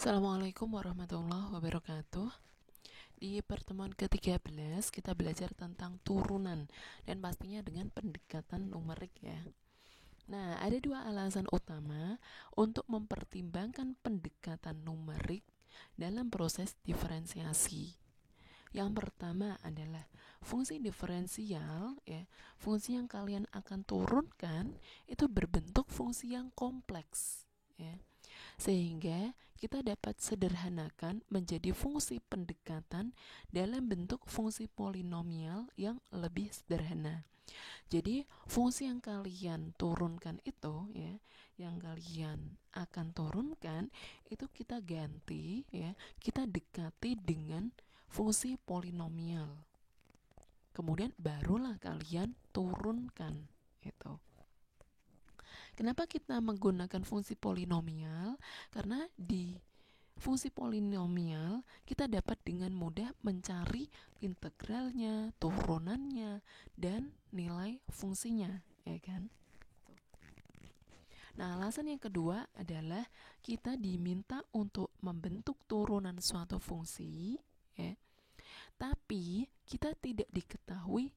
Assalamualaikum warahmatullahi wabarakatuh. Di pertemuan ke-13 kita belajar tentang turunan dan pastinya dengan pendekatan numerik ya. Nah, ada dua alasan utama untuk mempertimbangkan pendekatan numerik dalam proses diferensiasi. Yang pertama adalah fungsi diferensial ya. Fungsi yang kalian akan turunkan itu berbentuk fungsi yang kompleks ya. Sehingga kita dapat sederhanakan menjadi fungsi pendekatan dalam bentuk fungsi polinomial yang lebih sederhana. Jadi fungsi yang kalian turunkan itu ya, yang kalian akan turunkan itu kita ganti ya, kita dekati dengan fungsi polinomial. Kemudian barulah kalian turunkan itu. Kenapa kita menggunakan fungsi polinomial? Karena di fungsi polinomial kita dapat dengan mudah mencari integralnya, turunannya, dan nilai fungsinya, ya kan? Nah, alasan yang kedua adalah kita diminta untuk membentuk turunan suatu fungsi, ya. Tapi kita tidak diketahui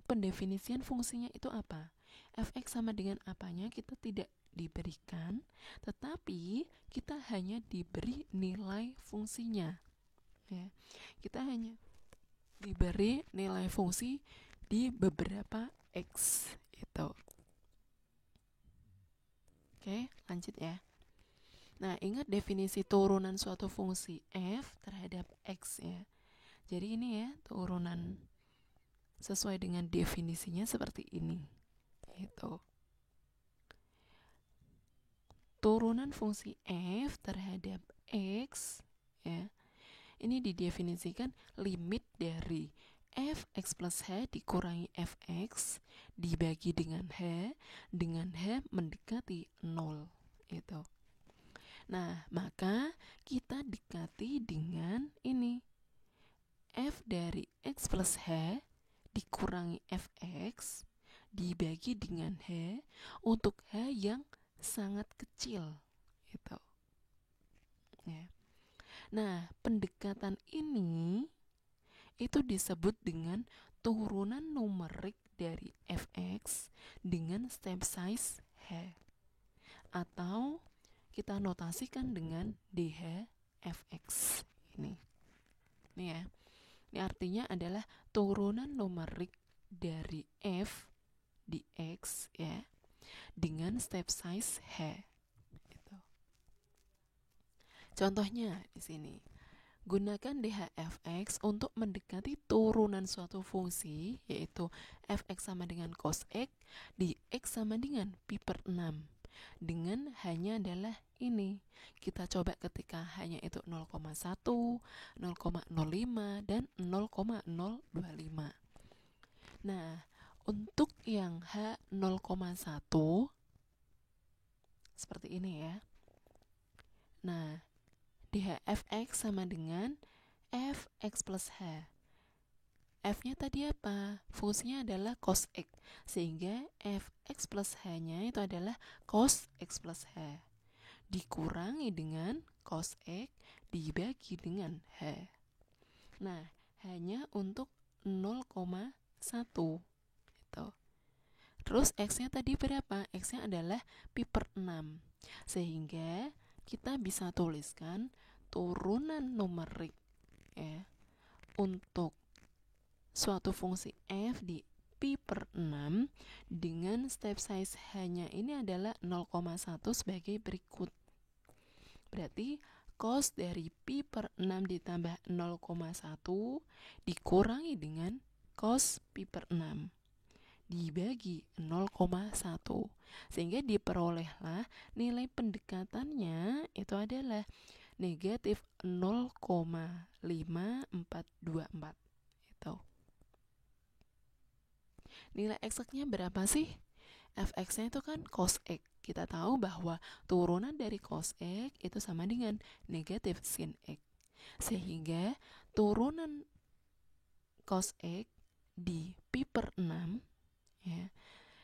pendefinisian fungsinya itu apa. Fx sama dengan apanya kita tidak diberikan, tetapi kita hanya diberi nilai fungsinya ya. Kita hanya diberi nilai fungsi di beberapa x itu. Oke, lanjut ya. Nah, ingat definisi turunan suatu fungsi f terhadap x ya. Jadi ini ya, turunan sesuai dengan definisinya seperti ini. Gitu. Turunan fungsi f terhadap x ya. Ini didefinisikan limit dari fx plus h dikurangi fx dibagi dengan h mendekati 0 itu. Nah, maka kita dekati dengan ini. F dari x plus h dikurangi fx dibagi dengan h untuk h yang sangat kecil itu ya. Nah, pendekatan ini itu disebut dengan turunan numerik dari fx dengan step size h, atau kita notasikan dengan dh fx ini ya. Ini artinya adalah turunan numerik dari f di x ya dengan step size h. Gitu. Contohnya di sini, gunakan dhfx untuk mendekati turunan suatu fungsi yaitu fx sama dengan cos x di x sama dengan pi per 6 dengan hanya adalah ini. Kita coba ketika hanya itu 0,1, 0,05 dan 0,025. Nah, untuk yang h 0,1 seperti ini ya. Nah, dhfx sama dengan fx plus h. F-nya tadi apa? Fungsinya adalah cos x, sehingga fx plus h-nya itu adalah cos x plus h dikurangi dengan cos x dibagi dengan h. Nah, hanya untuk 0,1 gitu. Terus x-nya tadi berapa? X-nya adalah pi per 6. Sehingga kita bisa tuliskan turunan numerik ya untuk suatu fungsi f di pi per 6 dengan step size hanya ini adalah 0,1 sebagai berikut. Berarti cos dari pi per 6 ditambah 0,1 dikurangi dengan cos pi per 6 dibagi 0,1, sehingga diperolehlah nilai pendekatannya itu adalah negatif 0,5424 itu. Nilai eksaknya berapa sih? Fx-nya itu kan cos x. Kita tahu bahwa turunan dari cos x itu sama dengan negatif sin x. Sehingga turunan cos x di pi per 6 ya,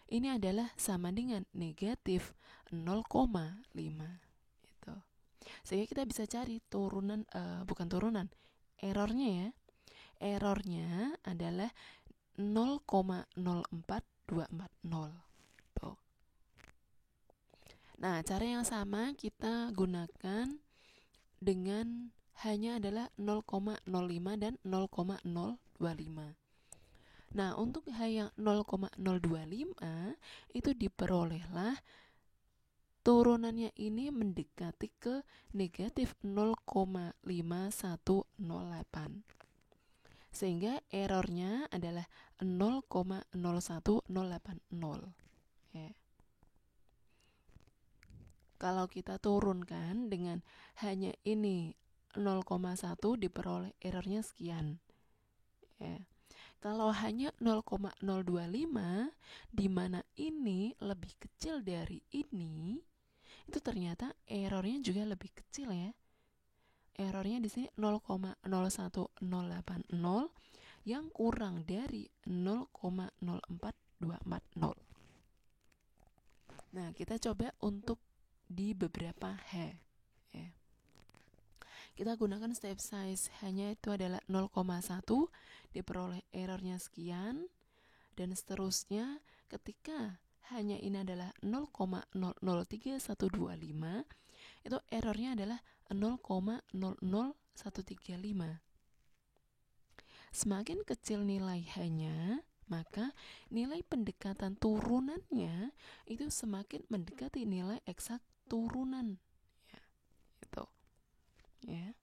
ini adalah sama dengan negatif 0,5 itu. Sehingga kita bisa cari errornya ya. Errornya adalah 0,04240. Tuh. Nah, cara yang sama kita gunakan dengan hanya adalah 0,05 dan 0,025. Nah, untuk H yang 0,025 itu diperolehlah turunannya ini mendekati ke negatif 0,5108. Sehingga errornya adalah 0,01080. Ya. Kalau kita turunkan dengan hanya ini 0,1 diperoleh errornya sekian. Ya. Kalau hanya 0,025 di mana ini lebih kecil dari ini, itu ternyata errornya juga lebih kecil ya. Errornya di sini 0,01080 yang kurang dari 0,04240. Nah, kita coba untuk di beberapa H ya. Kita gunakan step size hanya itu adalah 0,1 diperoleh errornya sekian, dan seterusnya ketika hanya ini adalah 0,003125 itu errornya adalah 0,00135. Semakin kecil nilai hanya, maka nilai pendekatan turunannya itu semakin mendekati nilai eksak turunan. Ya, itu. Ya.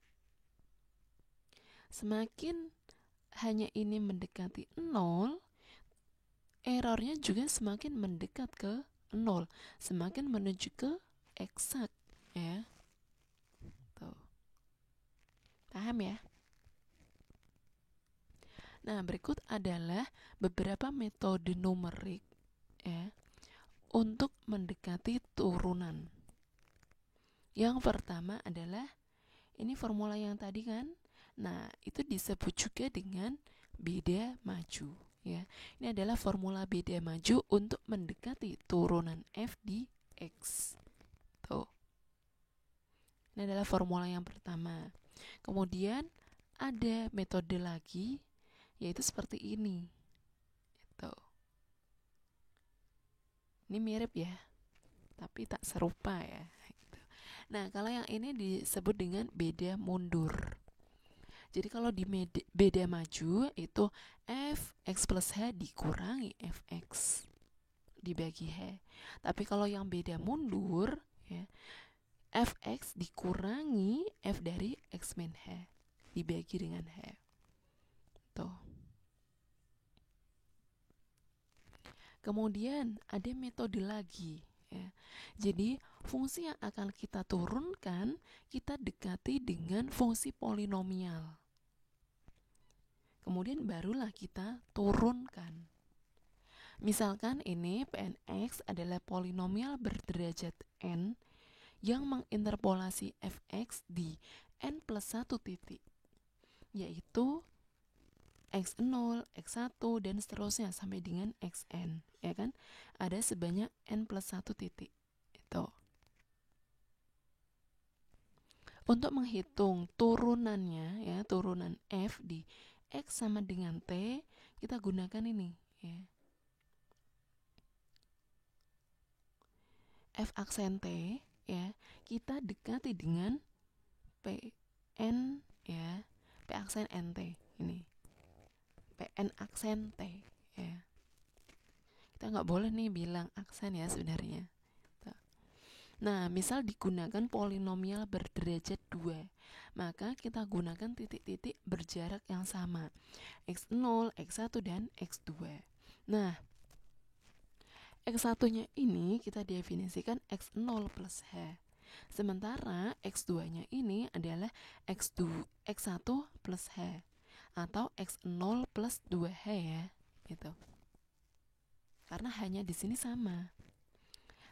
Semakin hanya ini mendekati 0, errornya juga semakin mendekat ke 0, semakin menuju ke eksak. Ya. Tuh. Paham ya? Nah, berikut adalah beberapa metode numerik ya untuk mendekati turunan. Yang pertama adalah ini formula yang tadi kan. Nah, itu disebut juga dengan beda maju ya. Ini adalah formula beda maju untuk mendekati turunan f di x. Tuh. Ini adalah formula yang pertama. Kemudian ada metode lagi yaitu seperti ini. Itu. Ini mirip ya, tapi tak serupa ya. Nah, kalau yang ini disebut dengan beda mundur. Jadi kalau di beda maju itu f x plus h dikurangi fx dibagi h. Tapi kalau yang beda mundur ya, fx dikurangi f dari x min h dibagi dengan h. Tuh. Kemudian ada metode lagi ya. Jadi fungsi yang akan kita turunkan kita dekati dengan fungsi polinomial. Kemudian barulah kita turunkan. Misalkan ini Pnx adalah polinomial berderajat n yang menginterpolasi fx di n plus 1 titik, yaitu x0, x1, dan seterusnya sampai dengan xn, ya kan? Ada sebanyak n plus 1 titik. Itu. Untuk menghitung turunannya, ya, turunan f di x sama dengan t, kita gunakan ini, ya. F aksen t, ya, kita dekati dengan pn, ya, p aksen nt ini. PN aksen T ya. Kita nggak boleh nih bilang aksen ya sebenarnya. Nah, misal digunakan polinomial berderajat 2, maka kita gunakan titik-titik berjarak yang sama, x0, x1, dan x2. Nah, x1-nya ini kita definisikan x0 plus h. Sementara x2-nya ini adalah x1 plus h. Atau x0 plus 2h ya, gitu. Karena hanya di sini sama.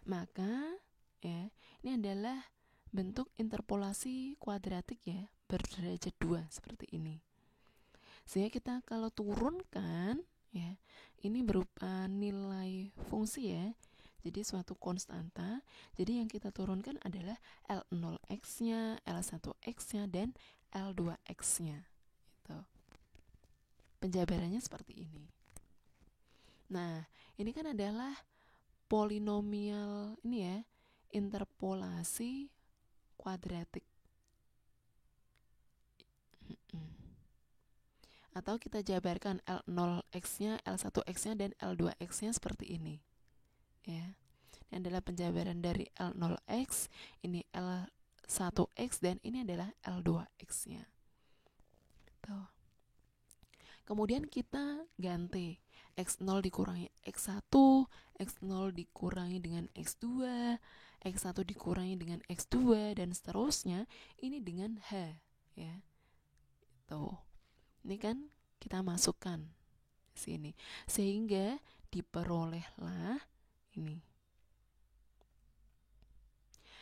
Maka ya, ini adalah bentuk interpolasi kuadratik ya, berderajat 2 seperti ini. Sehingga kita kalau turunkan ya, ini berupa nilai fungsi ya. jadi suatu konstanta. Jadi yang kita turunkan adalah L0x-nya, L1x-nya, dan L2x-nya. Gitu. Penjabarannya seperti ini. Nah, ini kan adalah polinomial ini ya, interpolasi kuadratik. Atau kita jabarkan L0x-nya, L1x-nya, dan L2x-nya seperti ini. Ya. Ini adalah penjabaran dari L0x, ini L1x, dan ini adalah L2x-nya. Tuh. Kemudian kita ganti X0 dikurangi X1, X0 dikurangi dengan X2, X1 dikurangi dengan X2, dan seterusnya ini dengan H, ya. Tuh. Ini kan kita masukkan sini sehingga diperolehlah ini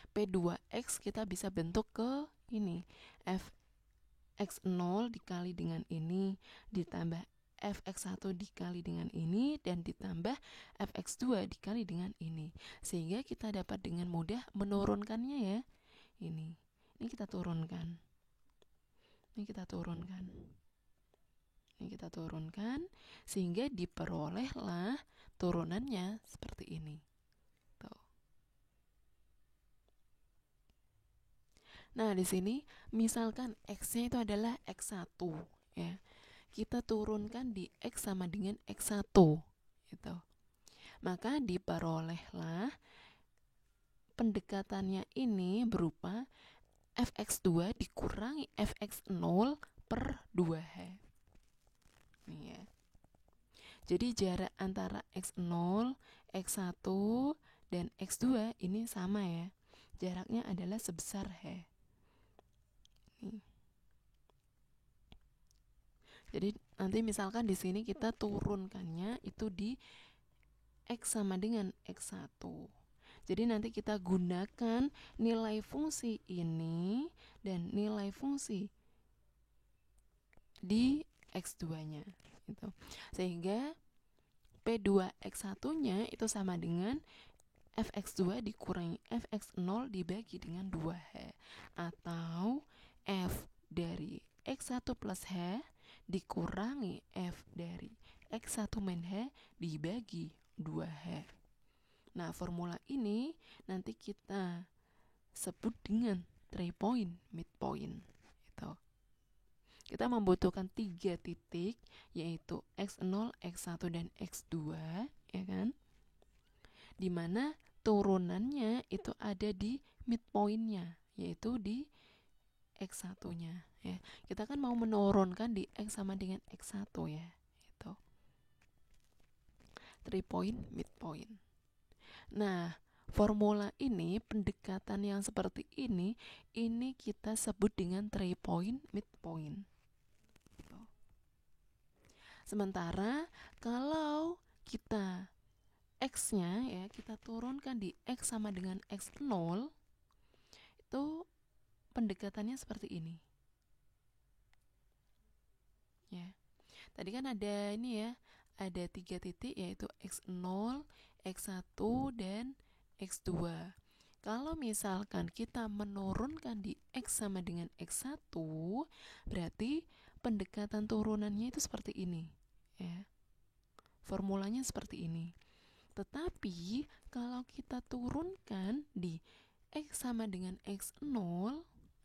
P2X. Kita bisa bentuk ke ini Fx0 dikali dengan ini ditambah Fx1 dikali dengan ini dan ditambah Fx2 dikali dengan ini, sehingga kita dapat dengan mudah menurunkannya ya. Ini kita turunkan. Ini kita turunkan sehingga diperolehlah turunannya seperti ini. Tuh. Nah, di sini misalkan X-nya itu adalah X1 ya. Kita turunkan di X sama dengan X1 gitu. Maka diperolehlah pendekatannya ini berupa Fx2 dikurangi Fx0 per 2H. Nih ya. Jadi jarak antara X0, X1, dan X2 ini sama ya. Jaraknya adalah sebesar H. Nih. Jadi nanti misalkan di sini kita turunkannya itu di X sama dengan X1. Jadi nanti kita gunakan nilai fungsi ini dan nilai fungsi di X2-nya gitu. Sehingga P2X1-nya itu sama dengan Fx2 dikurangi Fx0 dibagi dengan 2H, atau F dari X1 plus H dikurangi F dari X1 min H dibagi 2H. Nah, formula ini nanti kita sebut dengan three-point midpoint. Gitu. Kita membutuhkan 3 titik, yaitu X0, X1, dan X2, ya kan? Dimana turunannya itu ada di midpointnya, yaitu di X1-nya. Ya. Kita kan mau menurunkan di X sama dengan X1 ya. Itu. 3-point midpoint. Nah, formula ini, pendekatan yang seperti ini kita sebut dengan 3-point midpoint. Sementara kalau kita X-nya ya kita turunkan di X sama dengan X0, itu pendekatannya seperti ini. Ya. Tadi kan ada ini ya, ada 3 titik yaitu X0, X1, dan X2. Kalau misalkan kita menurunkan di X sama dengan X1, berarti pendekatan turunannya itu seperti ini ya. Formulanya seperti ini. Tetapi kalau kita turunkan di X sama dengan X0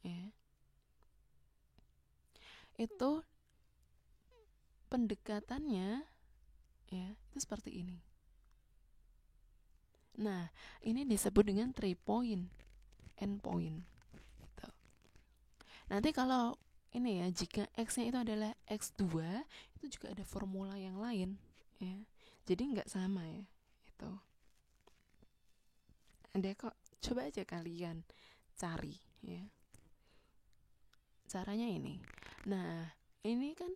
ya, itu pendekatannya ya itu seperti ini. Nah, ini disebut dengan 3-point endpoint gitu. Nanti kalau ini ya, jika X-nya itu adalah X2, itu juga ada formula yang lain ya. Jadi nggak sama ya. Itu. Ada kok, coba aja kalian cari ya. Caranya ini. Nah, ini kan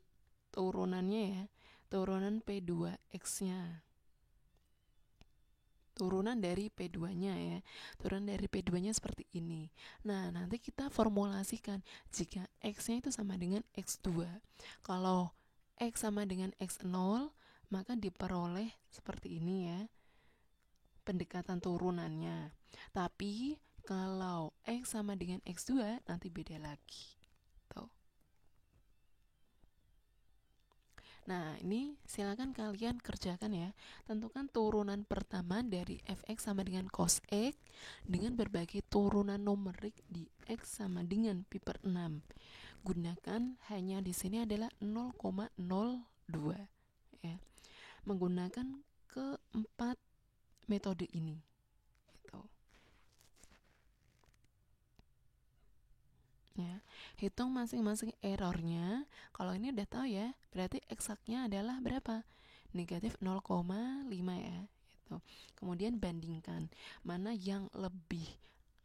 turunannya ya, turunan P2X-nya. Turunan dari P2-nya ya. Turunan dari P2-nya seperti ini. Nah, nanti kita formulasikan jika X-nya itu sama dengan X2. Kalau X sama dengan X0, maka diperoleh seperti ini ya. pendekatan turunannya. Tapi kalau X sama dengan X2 nanti beda lagi. Tuh. Nah, ini silakan kalian kerjakan ya. Tentukan turunan pertama dari fx sama dengan cos X dengan berbagai turunan numerik di X sama dengan pi per 6. Gunakan hanya di sini adalah 0,02 ya. Menggunakan keempat metode ini. Gitu. Ya, hitung masing-masing errornya. Kalau ini udah tahu ya, berarti eksaknya adalah berapa? Negatif 0,5 ya. Gitu. Kemudian bandingkan mana yang lebih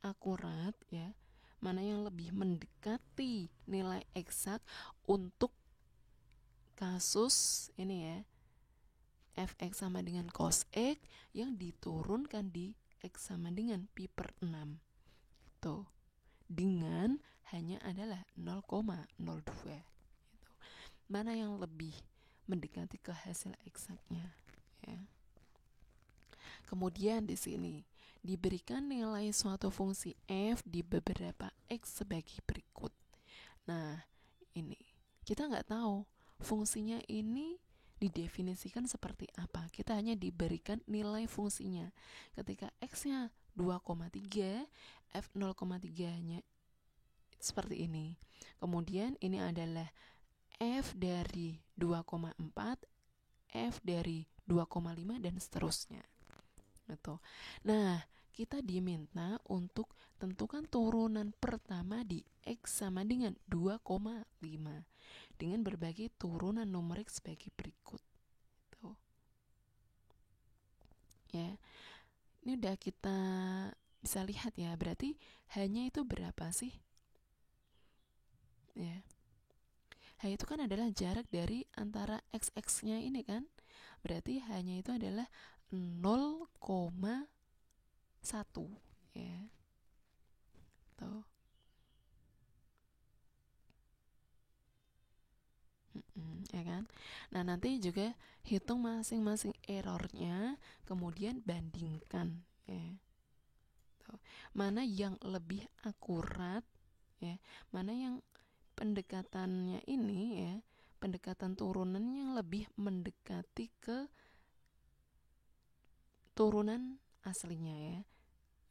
akurat ya, mana yang lebih mendekati nilai eksak untuk kasus ini ya, fx sama dengan cos X yang diturunkan di X sama dengan pi per 6 tuh, dengan hanya adalah 0,02 gitu. Mana yang lebih mendekati ke hasil eksaknya ya. Kemudian di sini diberikan nilai suatu fungsi f di beberapa x sebagai berikut. Nah, ini kita nggak tahu fungsinya ini didefinisikan seperti apa. Kita hanya diberikan nilai fungsinya. Ketika x-nya 2,3, f 0,3-nya seperti ini. Kemudian ini adalah f dari 2,4, f dari 2,5 dan seterusnya. Gitu. Nah, kita diminta untuk tentukan turunan pertama di X sama dengan 2,5 dengan berbagai turunan numerik sebagai berikut. Tuh. Ya. Ini udah kita bisa lihat ya, berarti hanya itu berapa sih? Ya. H itu kan adalah jarak dari antara x-nya ini kan. Berarti hanya itu adalah 0,1 ya. Tuh. Ya kan? Nah, nanti juga hitung masing-masing errornya, kemudian bandingkan ya. Tuh. Mana yang lebih akurat ya, mana yang pendekatannya ini ya, pendekatan turunan yang lebih mendekati ke turunan aslinya ya.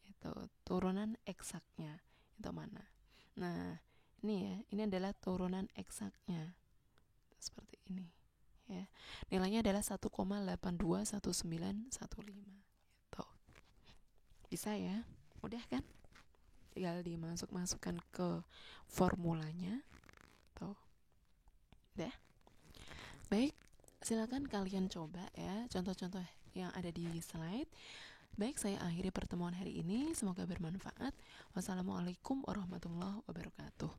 Itu turunan eksaknya itu mana. Nah, ini ya, ini adalah turunan eksaknya seperti ini ya. Nilainya adalah 1,821915 gitu. Bisa ya, mudah kan, tinggal dimasukkan ke formulanya tuh. Udah. Baik, silakan kalian coba ya contoh-contoh yang ada di slide. Baik, saya akhiri pertemuan hari ini, semoga bermanfaat. Wassalamualaikum warahmatullahi wabarakatuh.